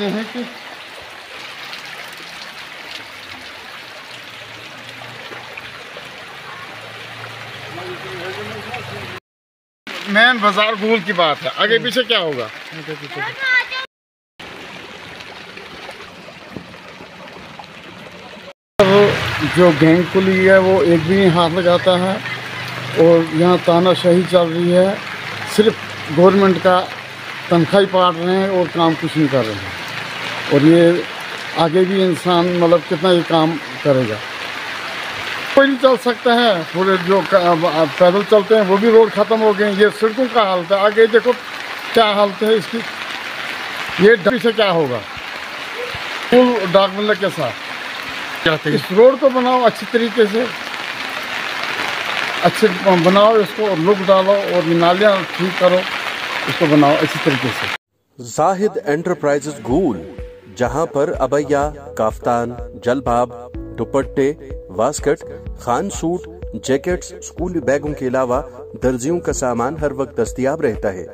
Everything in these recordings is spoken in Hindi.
देखते हैं कि मेन बाजार गूल की बात है, आगे पीछे क्या होगा? जो गैंग पुलिस है वो एक भी नहीं हाथ लगाता है और यहाँ तानाशाही चल रही है। सिर्फ गवर्नमेंट का तनख्वाह पाट रहे हैं और काम कुछ नहीं कर रहे हैं। और ये आगे भी इंसान मतलब कितना ये काम करेगा? कोई नहीं चल सकता है। पूरे जो पैदल चलते हैं वो भी रोड ख़त्म हो गए। ये सड़कों का हालत है, आगे देखो क्या हालत है इसकी। ये पीछे क्या होगा? फुल डाक बंगला के साथ इस रोड को बनाओ अच्छी तरीके से, अच्छे बनाओ इसको, लुक डालो और नालियाँ ठीक करो, इसको बनाओ अच्छी तरीके से। जाहिद एंटरप्राइजेस गूल, जहां पर अबैया, काफ्तान, जलबाब, दुपट्टे, वास्कट, खान सूट, जैकेट्स, स्कूली बैगों के अलावा दर्जियों का सामान हर वक्त दस्तयाब रहता है।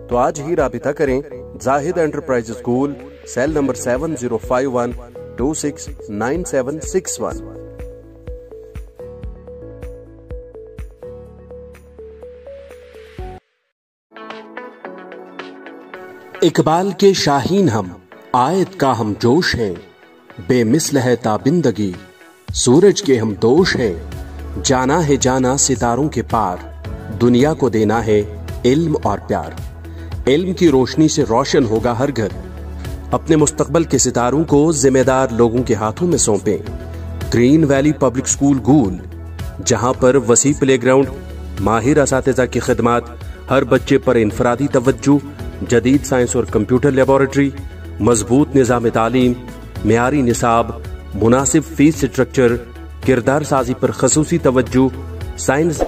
तो आज ही राबिता करें जाहिद एंटरप्राइजेस गूल, सेल नंबर 7051 269761। इकबाल के शाहीन हम, आयत का हम जोश हैं, बेमिसल है ताबिंदगी, सूरज के हम दोष हैं, जाना है जाना सितारों के पार, दुनिया को देना है इल्म और प्यार। इल्म की रोशनी से रोशन होगा हर घर। अपने मुस्तकबल के सितारों को जिम्मेदार लोगों के हाथों में सौंपें। ग्रीन वैली पब्लिक स्कूल गूल, जहां पर वसी प्लेग्राउंड, माहिर असातिज़ा की खिदमात, हर बच्चे पर इनफरादी तवज्जो, जदीद साइंस और कंप्यूटर लेबोरेटरी, मजबूत निज़ाम तालीम, मेयारी निसाब, मुनासिब फीस स्ट्रक्चर, किरदार साजी पर खसूसी तवज्जो, साइंस